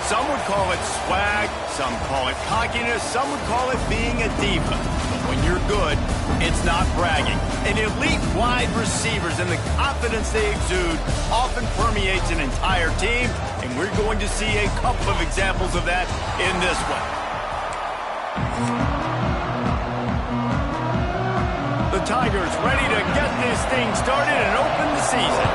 Some would call it swag, some call it cockiness, some would call it being a diva. But when you're good, it's not bragging. And elite wide receivers and the confidence they exude often permeates an entire team, and we're going to see a couple of examples of that in this one. The Tigers ready to get this thing started and open the season.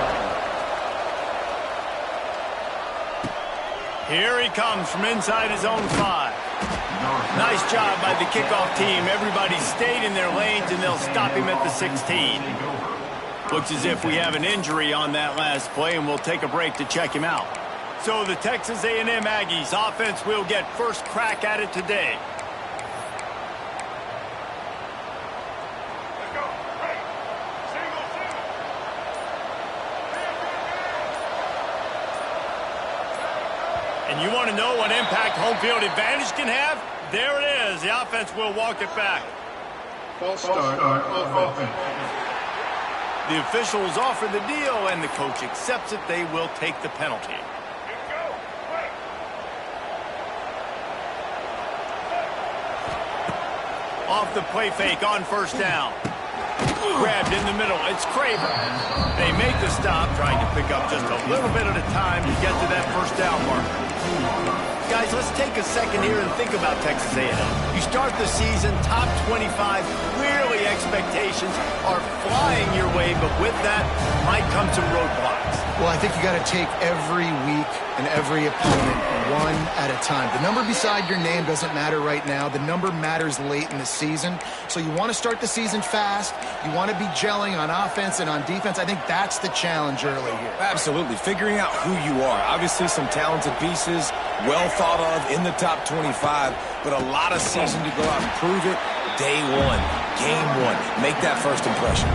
Here he comes from inside his own 5. Nice job by the kickoff team. Everybody stayed in their lanes, and they'll stop him at the 16. Looks as if we have an injury on that last play, and we'll take a break to check him out. So the Texas A&M Aggies offense will get first crack at it today. And you want to know what impact home field advantage can have? There it is. The offense will walk it back. False start offense. The officials offer the deal, and the coach accepts it. They will take the penalty. Off the play fake on first down. Grabbed in the middle. It's Craver. They make the stop, trying to pick up just a little bit at a time to get to that first down marker. Guys, let's take a second here and think about Texas A&M. You start the season top 25. Clearly, expectations are flying your way, but with that might come some roadblocks. Well, I think you got to take every week and every opponent one at a time. The number beside your name doesn't matter right now. The number matters late in the season. So you want to start the season fast. You want to be gelling on offense and on defense. I think that's the challenge early here. Absolutely. Figuring out who you are. Obviously some talented pieces, well thought of in the top 25, but a lot of season to go out and prove it. Day one, game one. Make that first impression.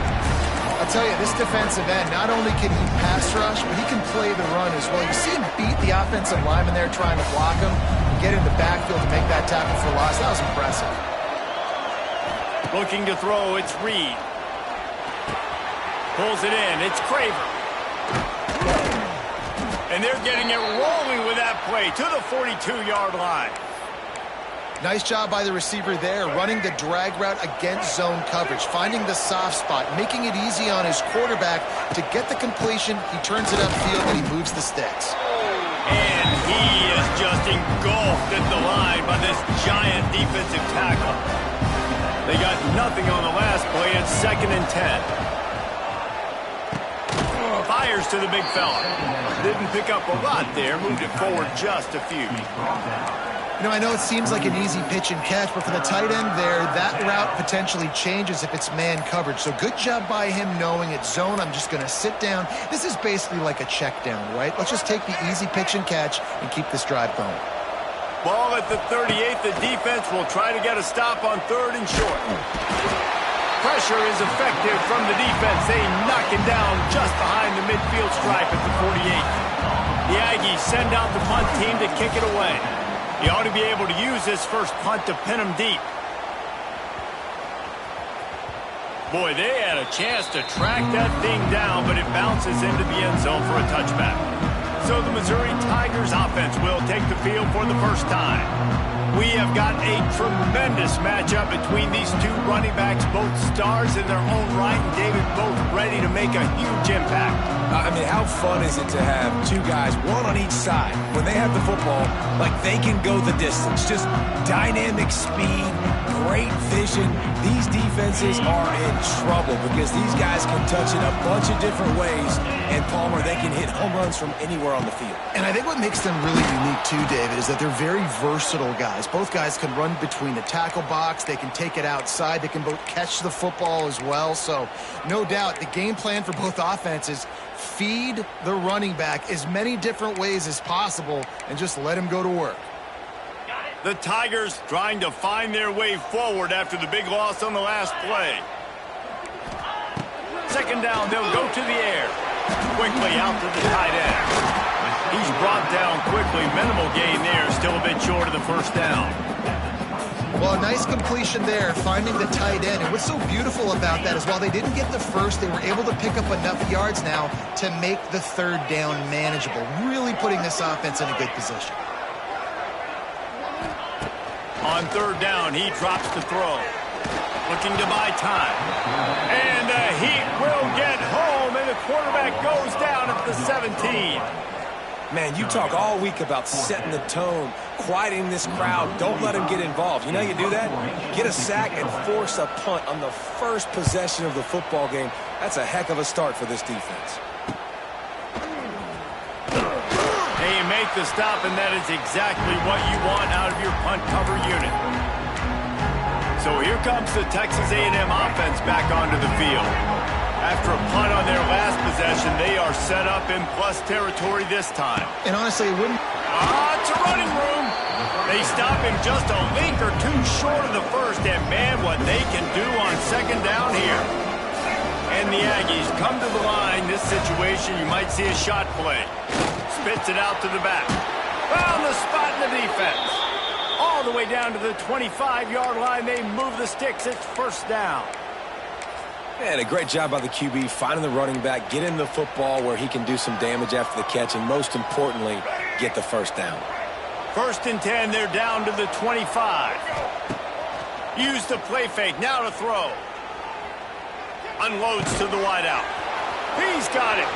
I'll tell you, this defensive end, not only can he pass rush, but he can play the run as well. You see him beat the offensive lineman there trying to block him and get in the backfield to make that tackle for loss. That was impressive. Looking to throw, it's Reed. Pulls it in, it's Craver. And they're getting it rolling with that play to the 42-yard line. Nice job by the receiver there, running the drag route against zone coverage, finding the soft spot, making it easy on his quarterback to get the completion. He turns it upfield and he moves the sticks. And he is just engulfed at the line by this giant defensive tackle. They got nothing on the last play. It's 2nd and 10. Fires to the big fella. Didn't pick up a lot there, moved it forward just a few. You know, I know it seems like an easy pitch and catch, but for the tight end there, that route potentially changes if it's man coverage. So good job by him knowing it's zone. I'm just going to sit down. This is basically like a check down, right? Let's just take the easy pitch and catch and keep this drive going. Ball at the 38. The defense will try to get a stop on 3rd and short. Pressure is effective from the defense. They knock him down just behind the midfield stripe at the 48. The Aggies send out the punt team to kick it away. He ought to be able to use this first punt to pin him deep. Boy, they had a chance to track that thing down, but it bounces into the end zone for a touchback. So the Missouri Tigers offense will take the field for the first time. We have got a tremendous matchup between these two running backs, both stars in their own right, and David, both ready to make a huge impact. I mean, how fun is it to have two guys, one on each side, when they have the football, like they can go the distance. Just dynamic speed, great vision. These defenses are in trouble because these guys can touch it a bunch of different ways, and Palmer, they can hit home runs from anywhere on the field. And I think what makes them really unique too, David, is that they're very versatile guys. Both guys can run between the tackle box. They can take it outside. They can both catch the football as well. So no doubt the game plan for both offenses, feed the running back as many different ways as possible and just let him go to work. The Tigers trying to find their way forward after the big loss on the last play. 2nd down, they'll go to the air. Quickly out to the tight end. He's brought down quickly. Minimal gain there, still a bit short of the first down. Well, a nice completion there, finding the tight end. And what's so beautiful about that is while they didn't get the first, they were able to pick up enough yards now to make the 3rd down manageable, really putting this offense in a good position. On 3rd down, he drops to throw. Looking to buy time. And the Heat will get home, and the quarterback goes down at the 17. Man, you talk all week about setting the tone, quieting this crowd. Don't let him get involved. You know how you do that? Get a sack and force a punt on the first possession of the football game. That's a heck of a start for this defense. And you make the stop, and that is exactly what you want out of your punt cover unit. So here comes the Texas A&M offense back onto the field. After a punt on their last possession, they are set up in plus territory this time. And honestly, it wouldn't... It's a running room. They stop him just a link or two short of the first, and man, what they can do on 2nd down here. And the Aggies come to the line. This situation, you might see a shot play. Spits it out to the back. Found the spot in the defense. All the way down to the 25-yard line. They move the sticks. It's 1st down. Man, a great job by the QB, finding the running back, getting the football where he can do some damage after the catch, and most importantly, get the 1st down. 1st and 10, they're down to the 25. Use the play fake, now to throw. Unloads to the wideout. He's got it.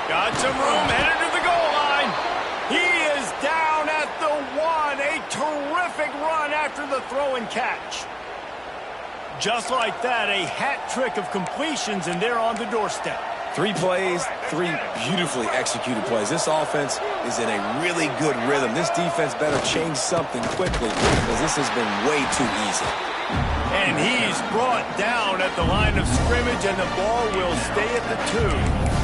Got some room, headed to the goal line. He is down at the 1. A terrific run after the throw and catch. Just like that, a hat trick of completions, and they're on the doorstep. 3 plays, 3 beautifully executed plays. This offense is in a really good rhythm. This defense better change something quickly because this has been way too easy. And he's brought down at the line of scrimmage, and the ball will stay at the 2.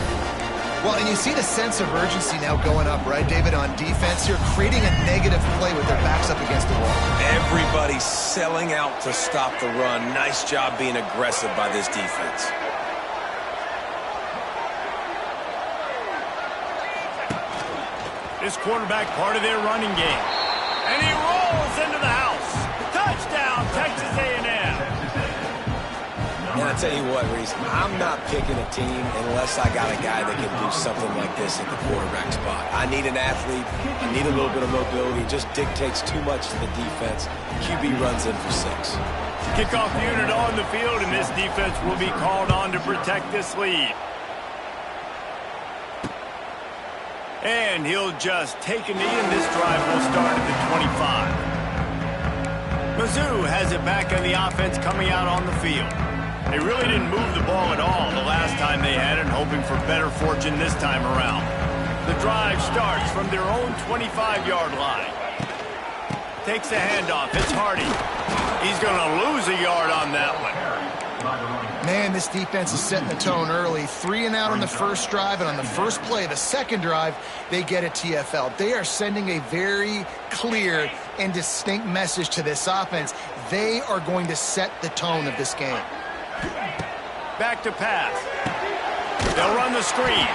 Well, and you see the sense of urgency now going up, right, David, on defense here, creating a negative play with their backs up against the wall. Everybody's selling out to stop the run. Nice job being aggressive by this defense. This quarterback part of their running game. And he rolls into the house. Touchdown, Texas A&M. And I tell you what, Reese, I'm not picking a team unless I got a guy that can do something like this at the quarterback spot. I need an athlete. I need a little bit of mobility. It just dictates too much to the defense. QB runs in for 6. Kickoff unit on the field, and this defense will be called on to protect this lead. And he'll just take a knee, and this drive will start at the 25. Mizz has it back on the offense coming out on the field. They really didn't move the ball at all the last time they had it, hoping for better fortune this time around. The drive starts from their own 25-yard line. Takes a handoff. It's Hardy. He's going to lose a yard on that one. Man, this defense is setting the tone early. 3 and out on the first drive, and on the first play of the second drive, they get a TFL. They are sending a very clear and distinct message to this offense. They are going to set the tone of this game. Back to pass. They'll run the screen.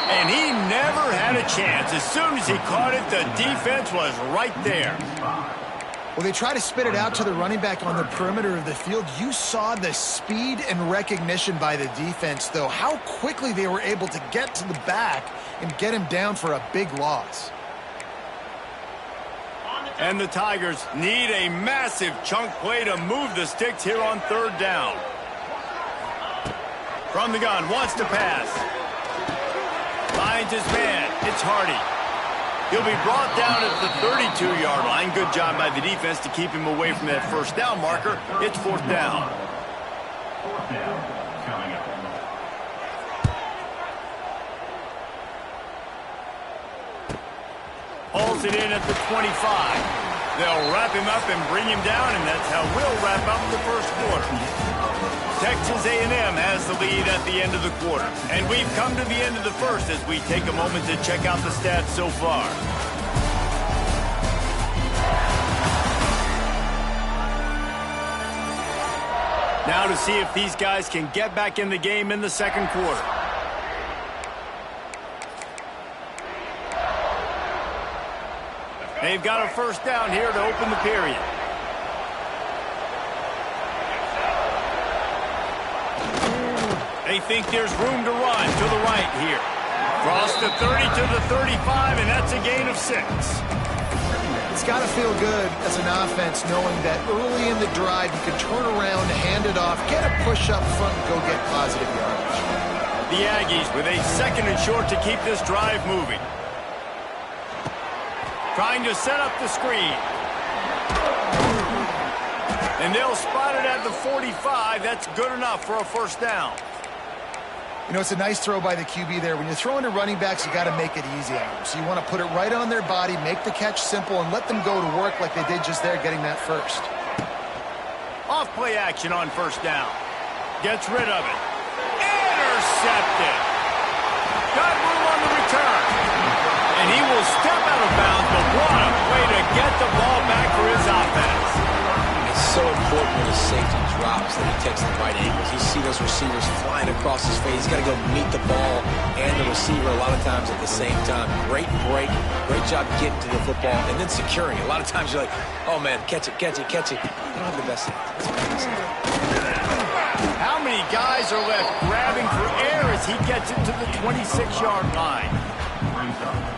And he never had a chance. As soon as he caught it, the defense was right there. Well, they try to spit it out to the running back on the perimeter of the field. You saw the speed and recognition by the defense, though. How quickly they were able to get to the back and get him down for a big loss. And the Tigers need a massive chunk play to move the sticks here on 3rd down. From the gun, wants to pass. Finds his man. It's Hardy. He'll be brought down at the 32-yard line. Good job by the defense to keep him away from that first down marker. It's 4th down. 4th down coming up. Hauls it in at the 25. They'll wrap him up and bring him down, and that's how we'll wrap up the first quarter. Texas A&M has the lead at the end of the quarter. And we've come to the end of the first as we take a moment to check out the stats so far. Now to see if these guys can get back in the game in the second quarter. They've got a first down here to open the period. They think there's room to run to the right here. Cross the 30 to the 35, and that's a gain of 6. It's got to feel good as an offense knowing that early in the drive you can turn around, hand it off, get a push up front, and go get positive yardage. The Aggies with a 2nd and short to keep this drive moving. Trying to set up the screen. And they'll spot it at the 45. That's good enough for a first down. You know, it's a nice throw by the QB there. When you're throwing to running backs, you got to make it easy on them. So you want to put it right on their body, make the catch simple, and let them go to work like they did just there, getting that first. Off play action on first down. Gets rid of it. Intercepted. Got room on the return. And he will step out of bounds, but what a way to get the ball back for his offense. It's so important when his safety drops that he takes the right angles. You see those receivers flying across his face. He's got to go meet the ball and the receiver a lot of times at the same time. Great break. Great job getting to the football and then securing it. A lot of times you're like, oh, man, catch it, catch it, catch it. You don't have the best hands. How many guys are left grabbing for air as he gets it to the 26-yard line?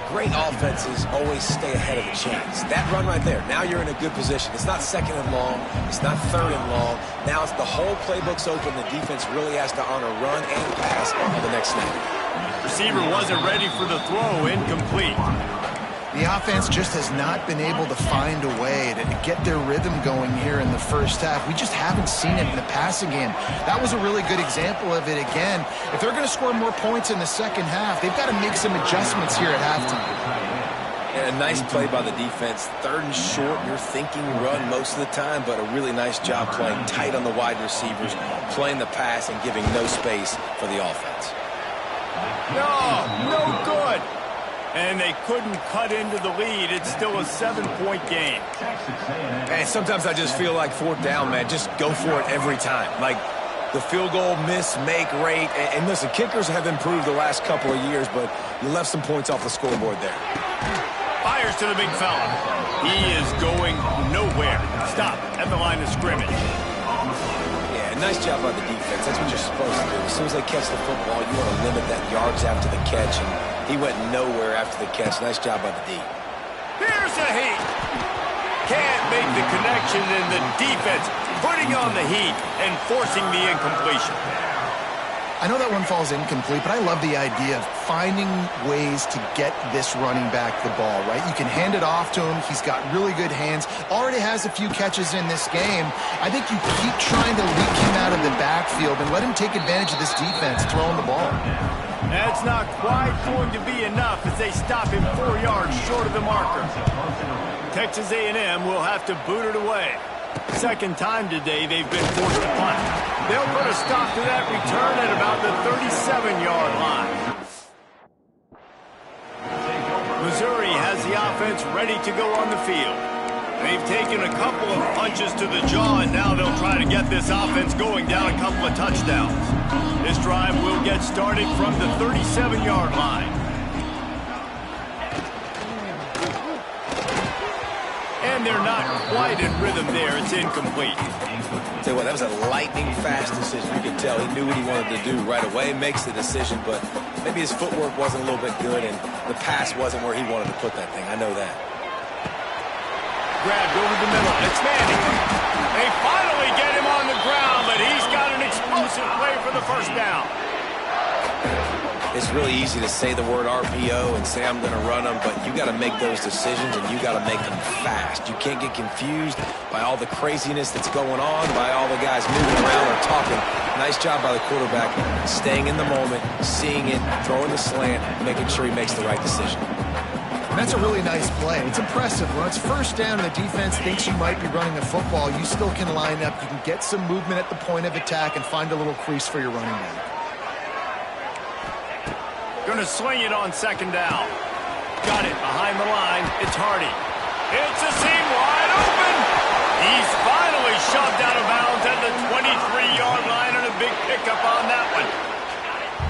Great offenses always stay ahead of the chains. That run right there, now you're in a good position. It's not 2nd and long. It's not 3rd and long. Now it's the whole playbook's open. The defense really has to honor run and pass on the next snap. Receiver wasn't ready for the throw. Incomplete. The offense just has not been able to find a way to get their rhythm going here in the first half. We just haven't seen it in the passing game. That was a really good example of it again. If they're going to score more points in the second half, they've got to make some adjustments here at halftime. And a nice play by the defense. 3rd and short, you're thinking run most of the time, but a really nice job playing tight on the wide receivers, playing the pass and giving no space for the offense. No good. And they couldn't cut into the lead. It's still a 7-point game. And sometimes I just feel like 4th down, man, just go for it every time. Like the field goal miss-make rate. And listen, kickers have improved the last couple of years, but you left some points off the scoreboard there. Fires to the big fella. He is going nowhere. Stop at the line of scrimmage. Yeah, nice job by the defense. That's what you're supposed to do. As soon as they catch the football, you want to limit that yards after the catch, and he went nowhere after the catch. Nice job by the D. Here's a heat. Can't make the connection, and the defense putting on the heat and forcing the incompletion. I know that one falls incomplete, but I love the idea of finding ways to get this running back the ball, right? You can hand it off to him. He's got really good hands. Already has a few catches in this game. I think you keep trying to leak him out of the backfield and let him take advantage of this defense throwing the ball. That's not quite going to be enough as they stop him 4 yards short of the marker. Texas A&M will have to boot it away. Second time today they've been forced to punt. They'll put a stop to that return at about the 37-yard line. Missouri has the offense ready to go on the field. They've taken a couple of punches to the jaw, and now they'll try to get this offense going down a couple of touchdowns. This drive will get started from the 37-yard line. And they're not quite in rhythm there. It's incomplete. Tell you what, that was a lightning-fast decision. You could tell he knew what he wanted to do right away, makes the decision, but maybe his footwork wasn't a little bit good, and the pass wasn't where he wanted to put that thing. I know that. Grabbed over the middle. It's Manning. They finally get him on the ground, but he's got an explosive play for the first down. It's really easy to say the word RPO and say I'm going to run them, but you got to make those decisions and you got to make them fast. You can't get confused by all the craziness that's going on, by all the guys moving around or talking. Nice job by the quarterback, staying in the moment, seeing it, throwing the slant, making sure he makes the right decision. That's a really nice play. It's impressive. When it's first down and the defense thinks you might be running the football, you still can line up. You can get some movement at the point of attack and find a little crease for your running back. Going to sling it on second down. Got it behind the line. It's Hardy. It's a seam wide open. He's finally shoved out of bounds at the 23-yard line, and a big pickup on that one.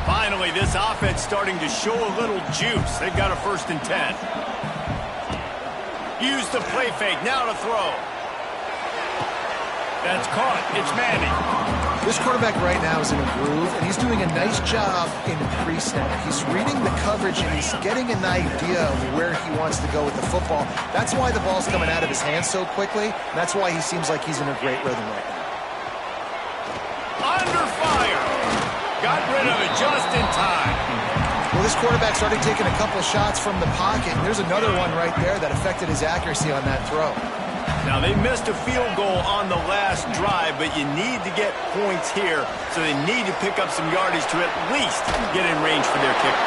Finally, this offense starting to show a little juice. They've got a 1st and 10. Use the play fake. Now to throw. That's caught. It's Manning. This quarterback right now is in a groove, and he's doing a nice job in pre-snap. He's reading the coverage, and he's getting an idea of where he wants to go with the football. That's why the ball's coming out of his hands so quickly. And that's why he seems like he's in a great rhythm right now. Under fire. Got rid of it just in time. Well, this quarterback started taking a couple shots from the pocket. And there's another one right there that affected his accuracy on that throw. Now, they missed a field goal on the last drive, but you need to get points here, so they need to pick up some yardage to at least get in range for their kicker.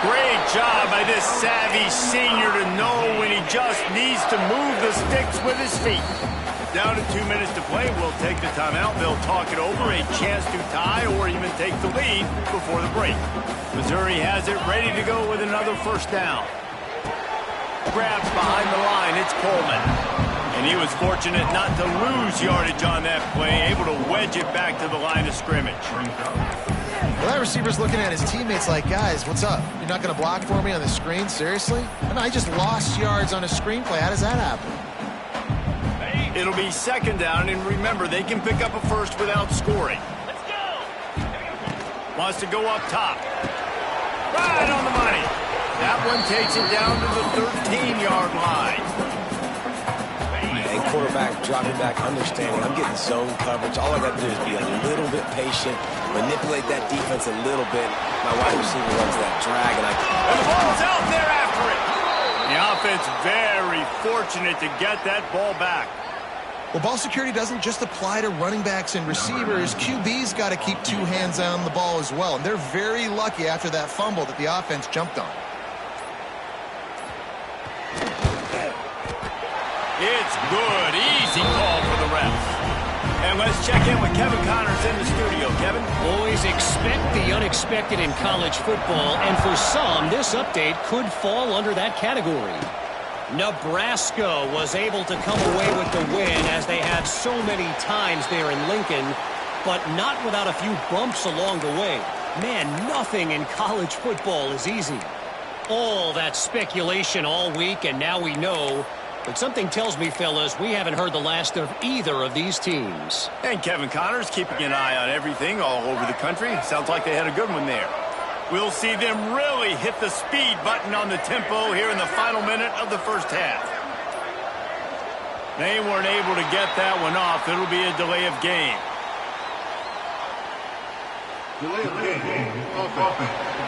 Great job by this savvy senior to know when he just needs to move the sticks with his feet. Down to 2 minutes to play. We'll take the timeout. They'll talk it over, a chance to tie or even take the lead before the break. Missouri has it ready to go with another 1st down. Grabs behind the line. It's Coleman. And he was fortunate not to lose yardage on that play, able to wedge it back to the line of scrimmage. Well, that receiver's looking at his teammates like, guys, what's up? You're not going to block for me on the screen? Seriously? And I just lost yards on a screen play. How does that happen? It'll be 2nd down, and remember, they can pick up a 1st without scoring. Let's go. Wants to go up top. Right on the money. That one takes it down to the 13-yard line. Quarterback dropping back, understanding I'm getting zone coverage. All I got to do is be a little bit patient, manipulate that defense a little bit. My wide receiver runs that drag, and the ball's out there after it. The offense very fortunate to get that ball back. Well, ball security doesn't just apply to running backs and receivers. QB's got to keep 2 hands on the ball as well. And they're very lucky after that fumble that the offense jumped on. It's good. Easy call for the refs. And let's check in with Kevin Connors in the studio. Kevin? Always expect the unexpected in college football, and for some, this update could fall under that category. Nebraska was able to come away with the win, as they have so many times there in Lincoln, but not without a few bumps along the way. Man, nothing in college football is easy. All that speculation all week, and now we know. But something tells me, fellas, we haven't heard the last of either of these teams. And Kevin Connors keeping an eye on everything all over the country. Sounds like they had a good one there. We'll see them really hit the speed button on the tempo here in the final minute of the first half. They weren't able to get that one off. It'll be a delay of game. Delay of game. Offense.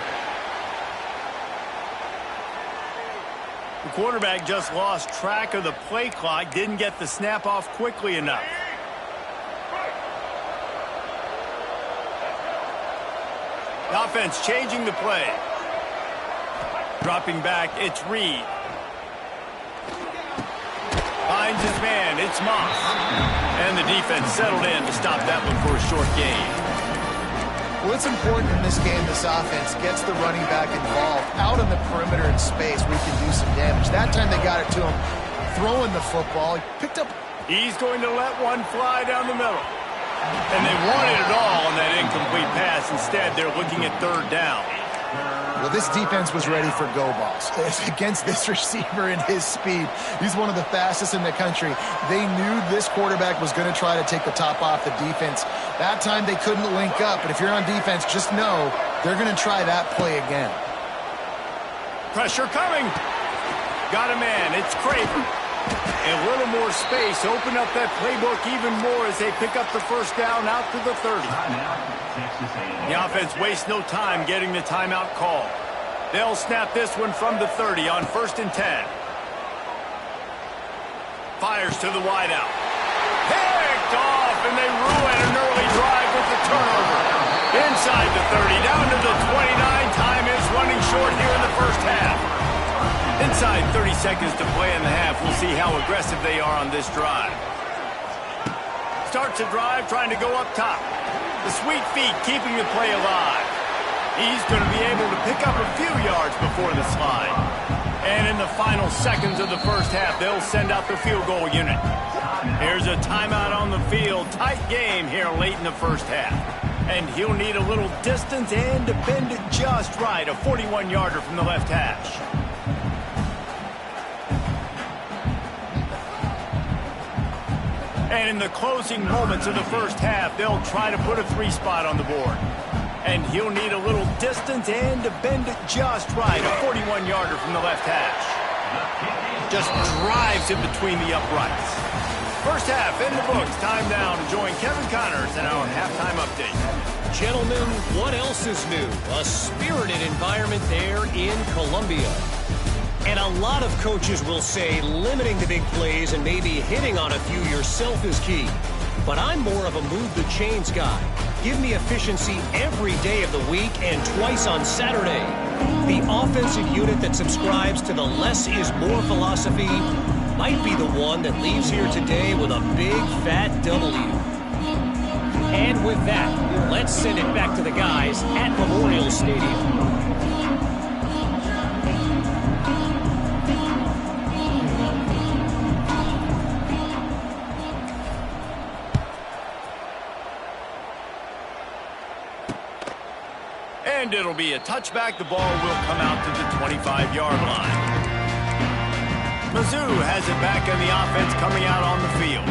The quarterback just lost track of the play clock, didn't get the snap off quickly enough. The offense changing the play. Dropping back, it's Reed. Finds his man, it's Moss. And the defense settled in to stop that one for a short gain. Well, it's important in this game this offense gets the running back involved out on the perimeter in space where he can do some damage. That time they got it to him throwing the football. He picked up. He's going to let one fly down the middle. And they wanted it all on that incomplete pass. Instead, they're looking at 3rd down. Well, this defense was ready for go balls. It's against this receiver and his speed. He's one of the fastest in the country. They knew this quarterback was going to try to take the top off the defense. That time they couldn't link up, but if you're on defense, just know they're going to try that play again. Pressure coming. Got a man. It's Craven. A little more space. Open up that playbook even more as they pick up the first down out to the 30. The offense wastes no time getting the timeout call. They'll snap this one from the 30 on 1st and 10. Fires to the wideout. Picked off, and they ruin an early drive with the turnover. Inside the 30, down to the 29. Time is running short here in the first half. Inside 30 seconds to play in the half. We'll see how aggressive they are on this drive. Starts a drive trying to go up top. The sweet feet keeping the play alive. He's going to be able to pick up a few yards before the slide. And in the final seconds of the first half, they'll send out the field goal unit. Here's a timeout on the field. Tight game here late in the first half. And he'll need a little distance and to bend it just right. A 41-yarder from the left hash. And in the closing moments of the first half, they'll try to put a 3-spot on the board. And he'll need a little distance and to bend it just right. A 41-yarder from the left hash. Just drives in between the uprights. First half in the books. Time now to join Kevin Connors in our halftime update. Gentlemen, what else is new? A spirited environment there in Columbia. And a lot of coaches will say limiting the big plays and maybe hitting on a few yourself is key. But I'm more of a move the chains guy. Give me efficiency every day of the week and twice on Saturday. The offensive unit that subscribes to the less is more philosophy might be the one that leaves here today with a big fat W. And with that, let's send it back to the guys at Memorial Stadium. And it'll be a touchback. The ball will come out to the 25-yard line. Mizzou has it back in the offense coming out on the field.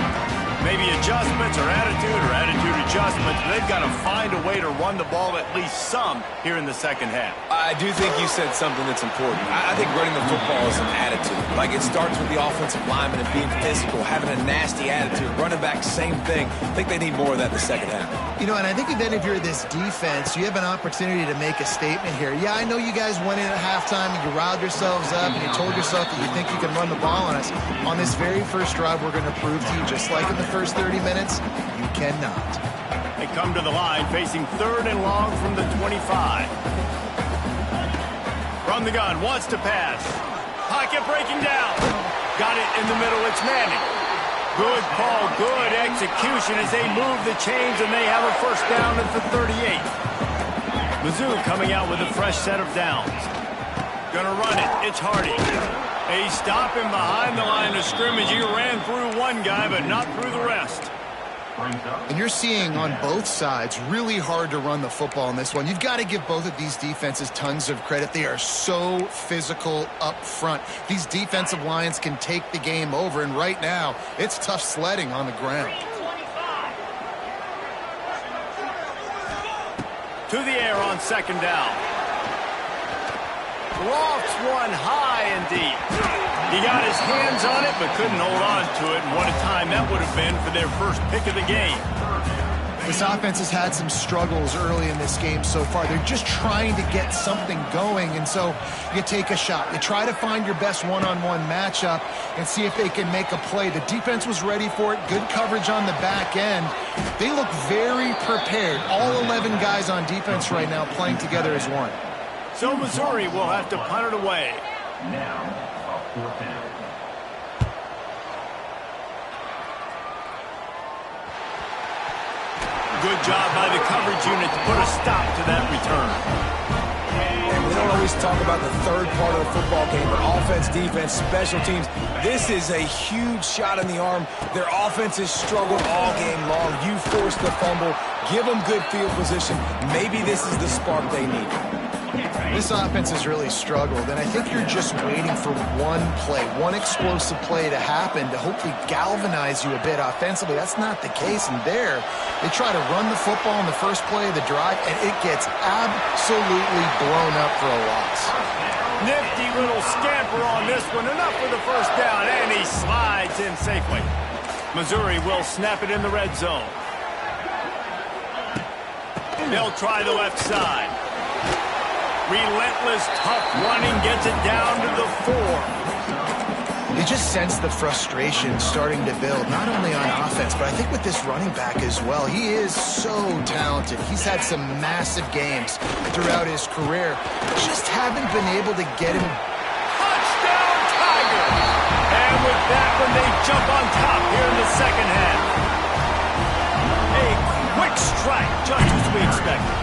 Maybe adjustments or attitude adjustments. They've got to find a way to run the ball at least some here in the second half. I do think you said something that's important. I think running the football is an attitude. Like, it starts with the offensive lineman and being physical, having a nasty attitude. Running back, same thing. I think they need more of that in the second half. You know, and I think then if you're this defense, you have an opportunity to make a statement here. Yeah, I know you guys went in at halftime and you riled yourselves up and you told yourself that you think you can run the ball on us. On this very first drive, we're going to prove to you, just like in the first 30 minutes, you cannot. They come to the line facing 3rd and long from the 25. From the gun, wants to pass. Pocket breaking down. Got it in the middle, it's Manning. Good call, good execution as they move the chains and they have a first down at the 38. Mizz coming out with a fresh set of downs. Gonna run it, it's Hardy. They stop him behind the line of scrimmage. He ran through one guy, but not through the rest. And you're seeing on both sides really hard to run the football in this one. You've got to give both of these defenses tons of credit. They are so physical up front. These defensive lines can take the game over, and right now it's tough sledding on the ground. To the air on second down. Lofts one high and deep. He got his hands on it, but couldn't hold on to it. And what a time that would have been for their first pick of the game. This offense has had some struggles early in this game so far. They're just trying to get something going, and so you take a shot. You try to find your best one-on-one matchup and see if they can make a play. The defense was ready for it. Good coverage on the back end. They look very prepared. All 11 guys on defense right now playing together as one. So Missouri will have to punt it away. Now, a 4th down. Good job by the coverage unit to put a stop to that return. And we don't always talk about the third part of the football game, but offense, defense, special teams. This is a huge shot in the arm. Their offense has struggled all game long. You force the fumble, give them good field position. Maybe this is the spark they need. This offense has really struggled, and I think you're just waiting for one play, one explosive play to happen to hopefully galvanize you a bit offensively. That's not the case, and there, they try to run the football in the first play of the drive, and it gets absolutely blown up for a loss. Nifty little scamper on this one, enough for the first down, and he slides in safely. Missouri will snap it in the red zone. They'll try the left side. Relentless, tough running gets it down to the 4. You just sense the frustration starting to build, not only on offense, but I think with this running back as well. He is so talented. He's had some massive games throughout his career. Just haven't been able to get him. Touchdown, Tigers! And with that one, they jump on top here in the second half. A quick strike, just as we expected.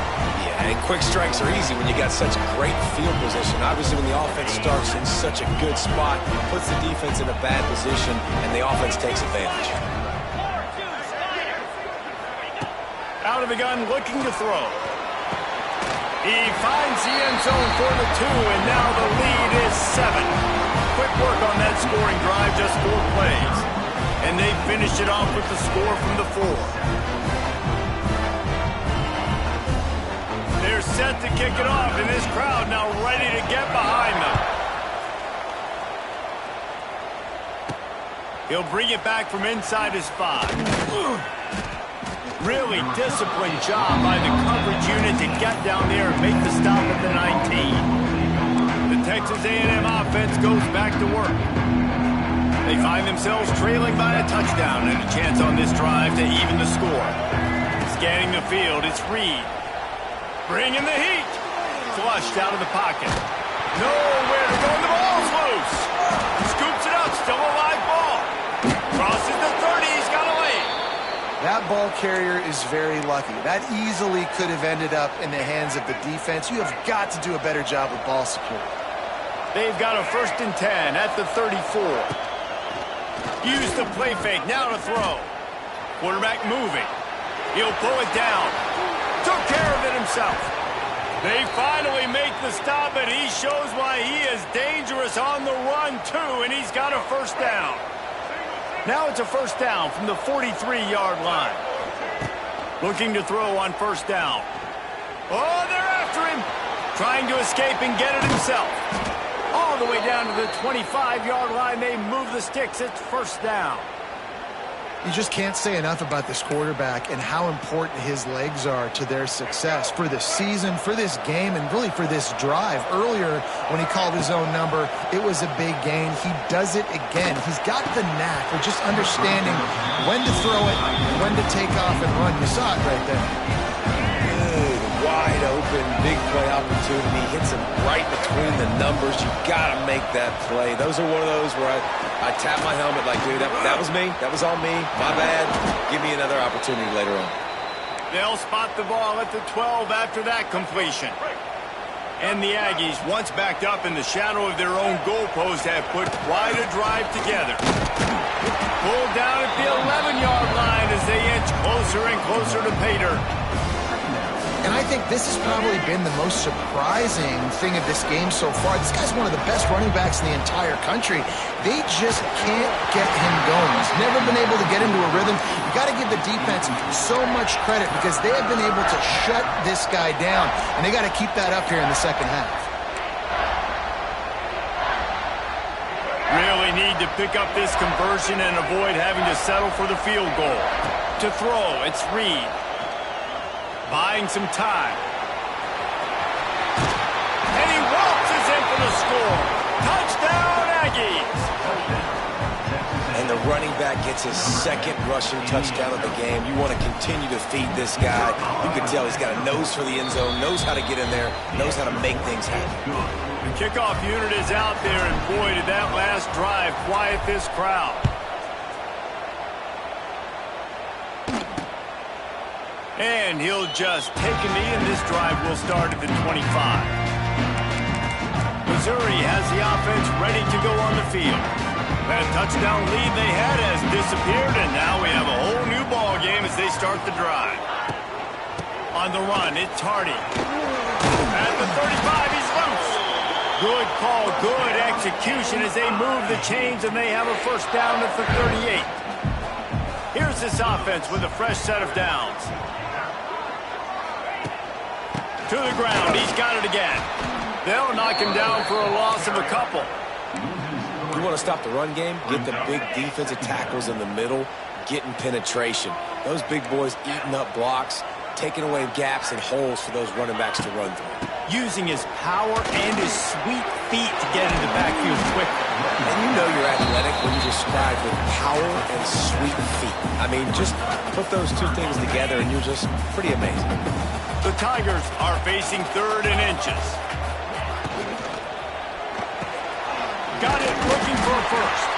And quick strikes are easy when you got such a great field position. Obviously, when the offense starts in such a good spot, puts the defense in a bad position, and the offense takes advantage. Out of the gun, looking to throw. He finds the end zone for the 2, and now the lead is 7. Quick work on that scoring drive, just 4 plays. And they finish it off with the score from the 4. They're set to kick it off, and this crowd now ready to get behind them. He'll bring it back from inside his 5. Really disciplined job by the coverage unit to get down there and make the stop at the 19. The Texas A&M offense goes back to work. They find themselves trailing by a touchdown and a chance on this drive to even the score. Scanning the field, it's Reed. Bringing the heat. Flushed out of the pocket. Nowhere to go, and the ball's loose. Scoops it up, still a live ball. Crosses the 30, he's got a lead. That ball carrier is very lucky. That easily could have ended up in the hands of the defense. You have got to do a better job with ball security. They've got a 1st and 10 at the 34. Use the play fake, now to throw. Quarterback moving. He'll pull it down. Took care of it himself. They finally make the stop, and he shows why he is dangerous on the run, too, and he's got a 1st down. Now it's a 1st down from the 43-yard line. Looking to throw on 1st down. Oh, they're after him. Trying to escape and get it himself. All the way down to the 25-yard line. They move the sticks. It's first down. You just can't say enough about this quarterback and how important his legs are to their success for this season, for this game, and really for this drive. Earlier, when he called his own number, it was a big gain. He does it again. He's got the knack for just understanding when to throw it, when to take off and run. You saw it right there. Wide open, big play opportunity. Hits him right between the numbers. You got to make that play. Those are one of those where I tap my helmet like, dude, that was me. That was on me. My bad. Give me another opportunity later on. They'll spot the ball at the 12 after that completion. And the Aggies, once backed up in the shadow of their own goalpost, have put quite a drive together. Pulled down at the 11-yard line as they inch closer and closer to pay dirt. And I think this has probably been the most surprising thing of this game so far. This guy's one of the best running backs in the entire country. They just can't get him going. He's never been able to get into a rhythm. You got to give the defense so much credit because they have been able to shut this guy down, and they got to keep that up here in the second half. Really need to pick up this conversion and avoid having to settle for the field goal. To throw, it's Reed. Buying some time. And he waltzes in for the score. Touchdown, Aggies. And the running back gets his second rushing touchdown of the game. You want to continue to feed this guy. You can tell he's got a nose for the end zone, knows how to get in there, knows how to make things happen. The kickoff unit is out there, and boy, did that last drive quiet this crowd. And he'll just take a knee, and this drive will start at the 25. Missouri has the offense ready to go on the field. That touchdown lead they had has disappeared, and now we have a whole new ball game as they start the drive. On the run, it's Hardy. At the 35, he's loose. Good call, good execution as they move the chains, and they have a first down at the 38. Here's this offense with a fresh set of downs. To the ground. He's got it again. They'll knock him down for a loss of a couple. You want to stop the run game? Get the big defensive tackles in the middle, getting penetration. Those big boys eating up blocks, taking away gaps and holes for those running backs to run through. Using his power and his sweet feet to get into backfield quickly. And you know you're athletic when you describe with power and sweet feet. I mean, just put those two things together and you're just pretty amazing. The Tigers are facing 3rd and inches. Got it, looking for a first.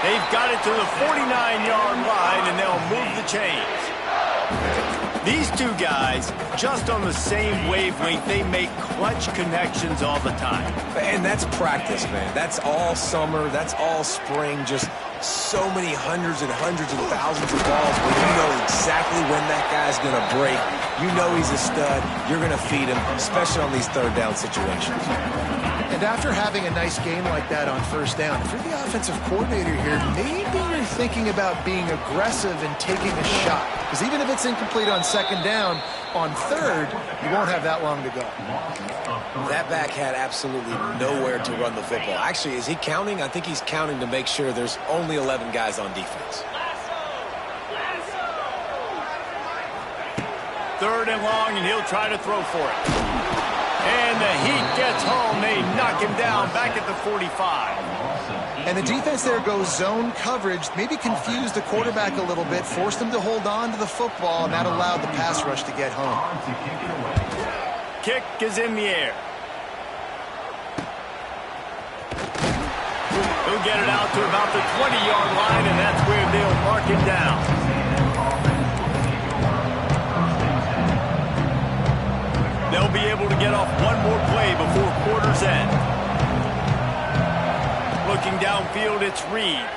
They've got it to the 49-yard line, and they'll move the chains. These two guys, just on the same wavelength, they make clutch connections all the time. And that's practice, man. That's all summer. That's all spring. Just so many hundreds and hundreds and thousands of balls where you know exactly when that guy's going to break. You know he's a stud. You're going to feed him, especially on these 3rd down situations. And after having a nice game like that on first down, if you're the offensive coordinator here, maybe you're thinking about being aggressive and taking a shot. Because even if it's incomplete on 2nd down, on 3rd, you won't have that long to go. That back had absolutely nowhere to run the football. Actually, is he counting? I think he's counting to make sure there's only 11 guys on defense. 3rd and long, and he'll try to throw for it. And the heat gets home. They knock him down back at the 45. And the defense there goes zone coverage, maybe confused the quarterback a little bit, forced him to hold on to the football, and that allowed the pass rush to get home. Kick is in the air. He'll get it out to about the 20-yard line, and that's where they'll mark it down. They'll be able to get off one more play before quarter's end. Looking downfield, it's Reed.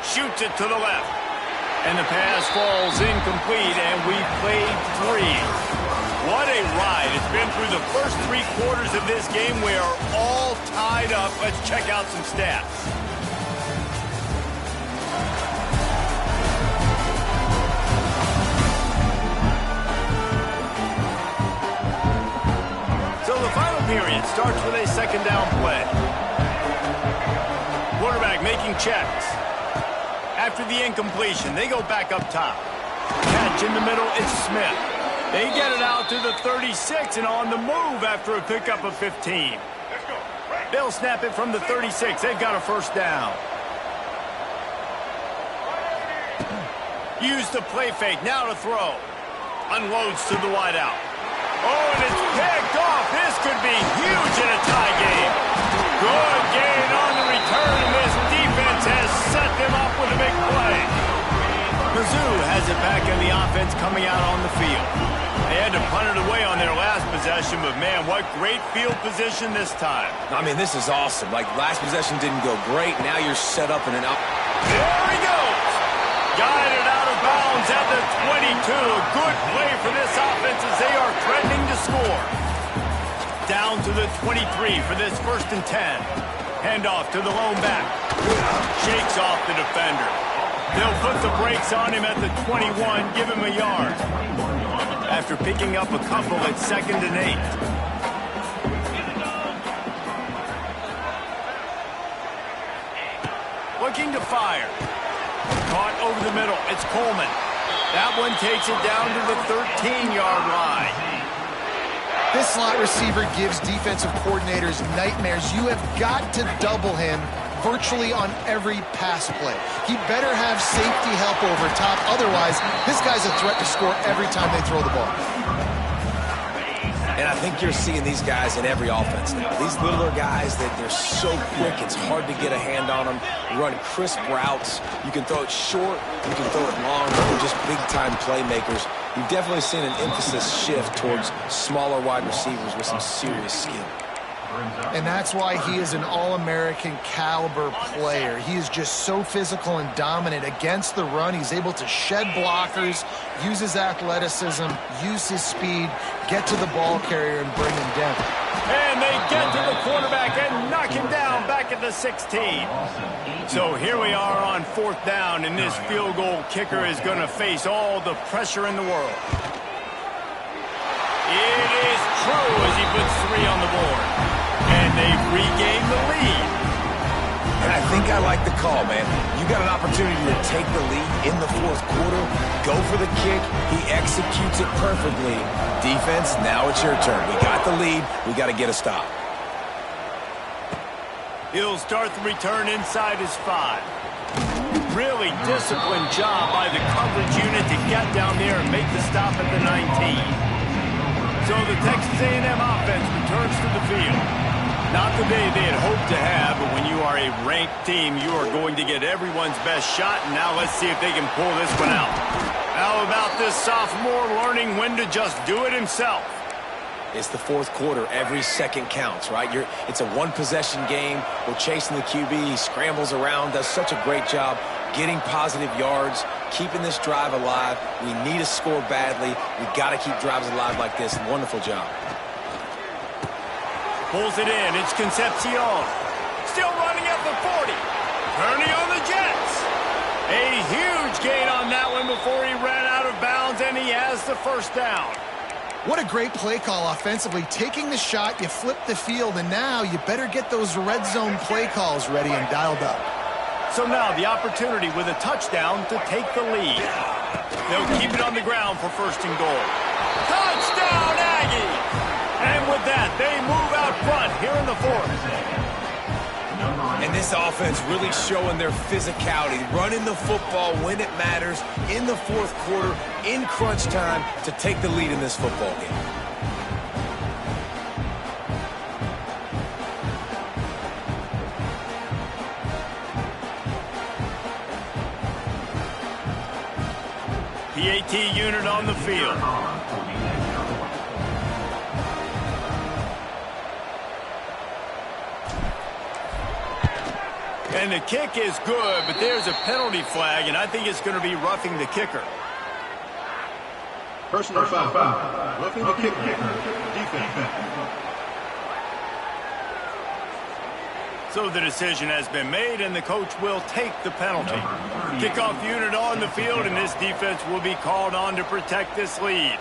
Shoots it to the left. And the pass falls incomplete, and we played 3. What a ride. It's been through the first 3 quarters of this game. We are all tied up. Let's check out some stats. So period starts with a second down play. Quarterback making checks. After the incompletion, they go back up top. Catch in the middle, it's Smith. They get it out to the 36 and on the move after a pickup of 15. They'll snap it from the 36. They've got a first down. Use the play fake, now to throw. Unloads to the wideout. Oh, and it's picked off. This could be huge in a tie game. Good gain on the return, and this defense has set them up with a big play. Mizz has it back in the offense coming out on the field. They had to punt it away on their last possession, but man, what great field position this time. I mean, this is awesome. Like, last possession didn't go great. Now you're set up in an up. There he goes. Guided out of bounds at the 22. A good play for this offense as they are threatening to score. Down to the 23 for this 1st and 10. Handoff to the lone back. Shakes off the defender. They'll put the brakes on him at the 21, give him a yard. After picking up a couple at 2nd and 8. Looking to fire. Caught over the middle. It's Coleman. That one takes it down to the 13-yard line. This slot receiver gives defensive coordinators nightmares. You have got to double him virtually on every pass play. He better have safety help over top. Otherwise, this guy's a threat to score every time they throw the ball. And I think you're seeing these guys in every offense now. These littler guys, they're so quick, it's hard to get a hand on them. Run crisp routes. You can throw it short, you can throw it long. They're just big-time playmakers. You've definitely seen an emphasis shift towards smaller wide receivers with some serious skill. And that's why he is an all-American caliber player. He is just so physical and dominant against the run. He's able to shed blockers, use his athleticism, use his speed, get to the ball carrier and bring him down. And they get to the quarterback and knock him down back at the 16. So here we are on 4th down, and this field goal kicker is going to face all the pressure in the world. It is true as he puts 3 on the board. And they've regained the lead. And I think I like the call, man. You got an opportunity to take the lead in the 4th quarter. Go for the kick. He executes it perfectly. Defense, now it's your turn. We got the lead. We got to get a stop. He'll start the return inside his 5. Really disciplined job by the coverage unit to get down there and make the stop at the 19. So the Texas A&M offense returns to the field. Not the day they had hoped to have, but when you are a ranked team, you are going to get everyone's best shot, and now let's see if they can pull this one out. How about this sophomore learning when to just do it himself? It's the 4th quarter. Every second counts, right? It's a one-possession game. We're chasing the QB. He scrambles around, does such a great job getting positive yards, keeping this drive alive. We need to score badly. We've got to keep drives alive like this. Wonderful job. Pulls it in. It's Concepcion. Still running at the 40. Turning on the Jets. A huge gain on that one before he ran out of bounds, and he has the first down. What a great play call offensively. Taking the shot, you flip the field, and now you better get those red zone play calls ready and dialed up. So now the opportunity with a touchdown to take the lead. They'll keep it on the ground for 1st and goal. Touchdown, Aggie! And with that, they move out front here in the 4th. And this offense really showing their physicality, running the football when it matters in the 4th quarter, in crunch time, to take the lead in this football game. PAT unit on the field. And the kick is good, but there's a penalty flag, and I think it's going to be roughing the kicker. Personal foul. Roughing the kicker. Defense. So the decision has been made, and the coach will take the penalty. Kickoff unit on the field, and this defense will be called on to protect this lead.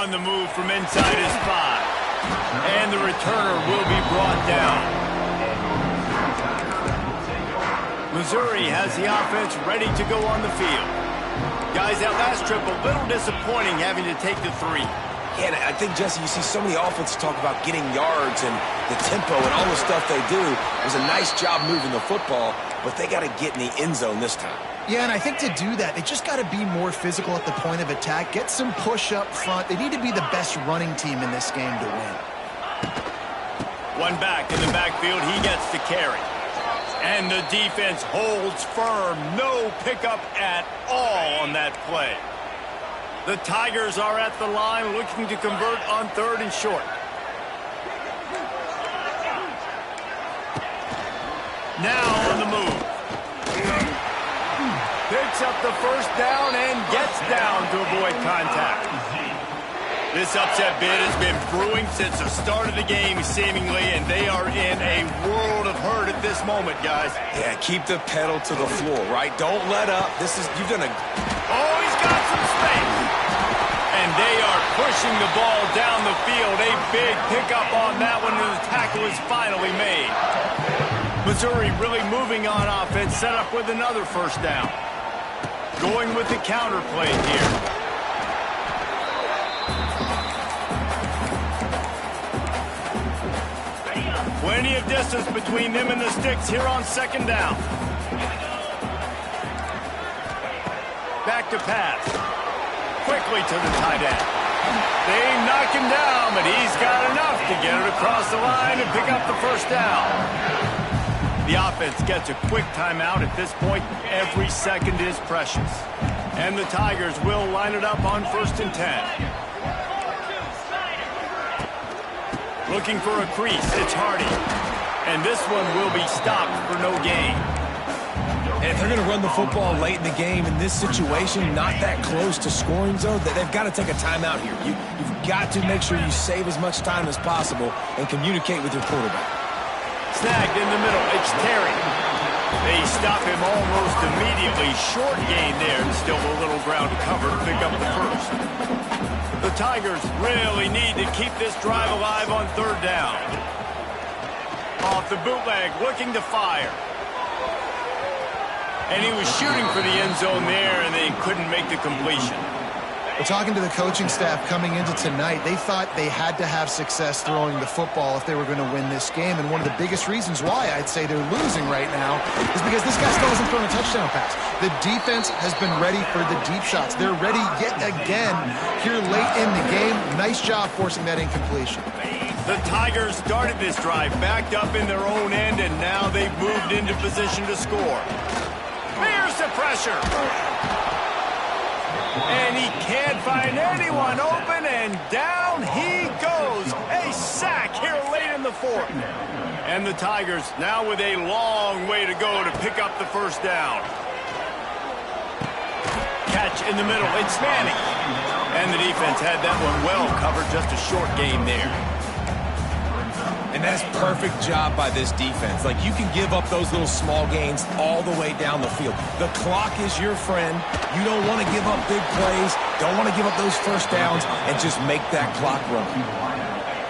on the move from inside his 5. And the returner will be brought down. Missouri has the offense ready to go on the field. Guys, that last trip, a little disappointing having to take the 3. Yeah, and I think, Jesse, you see so many offenses talk about getting yards and the tempo and all the stuff they do. It was a nice job moving the football, but they got to get in the end zone this time. Yeah, and I think to do that, they just got to be more physical at the point of attack, get some push up front. They need to be the best running team in this game to win. One back in the backfield, he gets the carry. And the defense holds firm. No pickup at all on that play. The Tigers are at the line looking to convert on 3rd and short. Now on the move. Picks up the first down and gets down to avoid contact. This upset bid has been brewing since the start of the game, seemingly, and they are in a world of hurt at this moment, guys. Yeah, keep the pedal to the floor, right? Don't let up. You've done a... Oh, he's got some space. And they are pushing the ball down the field. A big pickup on that one, and the tackle is finally made. Missouri really moving on offense, set up with another first down. Going with the counter play here. Plenty of distance between them and the sticks here on 2nd down. Back to pass. Quickly to the tight end. They knock him down, but he's got enough to get it across the line and pick up the first down. The offense gets a quick timeout at this point. Every second is precious. And the Tigers will line it up on 1st and 10. Looking for a crease, it's Hardy. And this one will be stopped for no gain. And if they're going to run the football late in the game in this situation, not that close to scoring zone, they've got to take a timeout here. You've got to make sure you save as much time as possible and communicate with your quarterback. Snagged in the middle, it's Terry. They stop him almost immediately. Short gain there, and still a little ground to cover to pick up the first. The Tigers really need to keep this drive alive on 3rd down. Off the bootleg, looking to fire. And he was shooting for the end zone there, and they couldn't make the completion. Well, talking to the coaching staff coming into tonight, they thought they had to have success throwing the football if they were going to win this game. And one of the biggest reasons why I'd say they're losing right now is because this guy still hasn't thrown a touchdown pass. The defense has been ready for the deep shots. They're ready yet again here late in the game. Nice job forcing that incompletion. The Tigers started this drive backed up in their own end, and now they've moved into position to score. Here's the pressure. And he can't find anyone open, and down he goes. A sack here late in the 4th. And the Tigers now with a long way to go to pick up the first down. Catch in the middle, it's Manning. And the defense had that one well covered, just a short gain there. And that's perfect job by this defense. Like, you can give up those little small gains all the way down the field. The clock is your friend. You don't want to give up big plays. Don't want to give up those first downs and just make that clock run.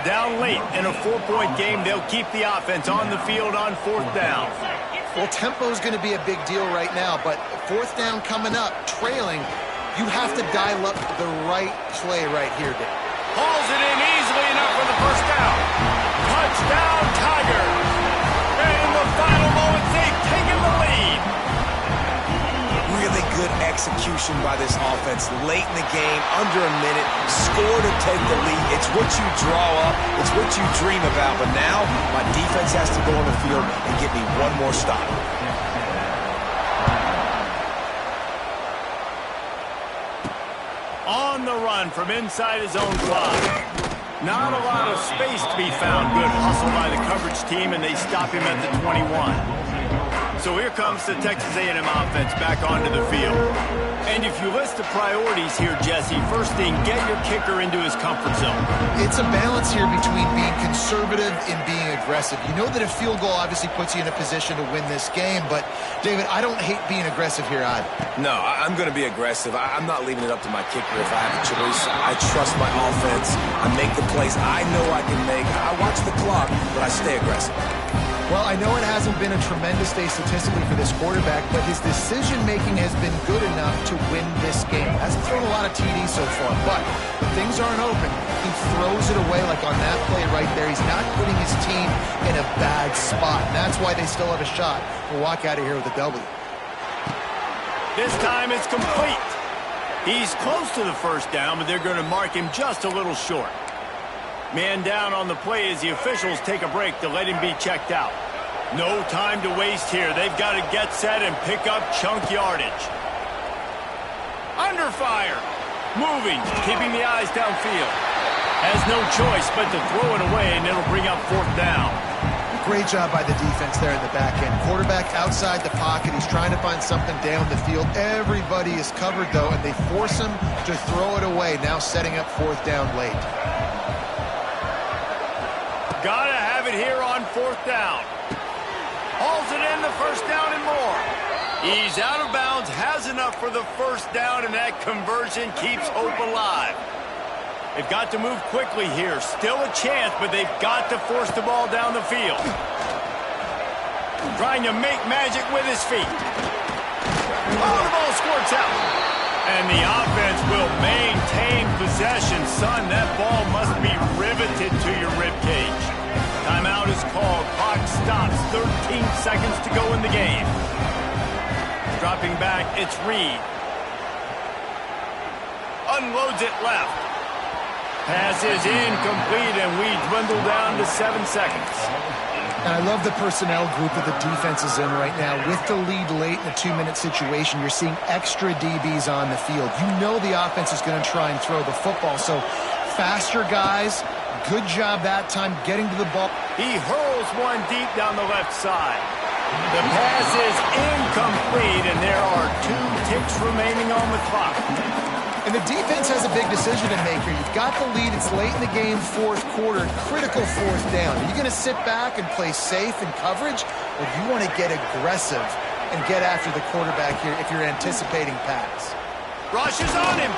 Down late in a 4-point game, they'll keep the offense on the field on 4th down. Well, tempo is going to be a big deal right now, but 4th down coming up, trailing, you have to dial up the right play right here, Dave. Hauls it in easily enough for the first down. Touchdown, Tigers. And in the final moments, they've taken the lead. Really good execution by this offense. Late in the game, under a minute, score to take the lead. It's what you draw up. It's what you dream about. But now, my defense has to go on the field and give me one more stop. On the run from inside his own 5. Not a lot of space to be found. Good hustle by the coverage team, and they stop him at the 21. So here comes the Texas A&M offense back onto the field. And if you list the priorities here, Jesse, first thing, get your kicker into his comfort zone. It's a balance here between being conservative and being aggressive. You know that a field goal obviously puts you in a position to win this game, but, David, I don't hate being aggressive here either. No, I'm going to be aggressive. I'm not leaving it up to my kicker if I have a choice. I trust my offense. I make the plays I know I can make. I watch the clock, but I stay aggressive. Well, I know it hasn't been a tremendous day statistically for this quarterback, but his decision-making has been good enough to win this game. Hasn't thrown a lot of TDs so far, but when things aren't open, he throws it away like on that play right there. He's not putting his team in a bad spot, and that's why they still have a shot to walk out of here with a W. This time it's complete. He's close to the first down, but they're going to mark him just a little short. Man down on the play as the officials take a break to let him be checked out. No time to waste here. They've got to get set and pick up chunk yardage. Under fire. Moving, keeping the eyes downfield. Has no choice but to throw it away, and it'll bring up fourth down. Great job by the defense there in the back end. Quarterback outside the pocket. He's trying to find something down the field. Everybody is covered, though, and they force him to throw it away, now setting up fourth down late. Gotta have it here on fourth down. Hauls it in, the first down and more. He's out of bounds, has enough for the first down, and that conversion keeps hope alive. They've got to move quickly here. Still a chance, but they've got to force the ball down the field. Trying to make magic with his feet. Oh, the ball squirts out. And the offense will maintain possession. Son, that ball must be riveted to your ribcage. Timeout is called. Clock stops. 13 seconds to go in the game. Dropping back, it's Reed. Unloads it left. Pass is incomplete, and we dwindle down to 7 seconds. And I love the personnel group that the defense is in right now. With the lead late in a 2-minute situation, you're seeing extra DBs on the field. You know the offense is going to try and throw the football. So faster guys, good job that time getting to the ball. He hurls one deep down the left side. The pass is incomplete, and there are 2 ticks remaining on the clock. And the defense has a big decision to make here. You've got the lead. It's late in the game, fourth quarter, critical fourth down. Are you going to sit back and play safe in coverage, or do you want to get aggressive and get after the quarterback here if you're anticipating pass? Rushes on him.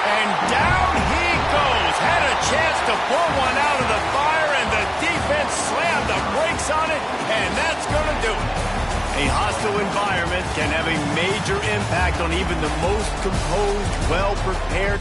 And down he goes. Had a chance to pull one out of the fire, and the defense slammed the brakes on it, and that's going to do it. A hostile environment can have a major impact on even the most composed, well-prepared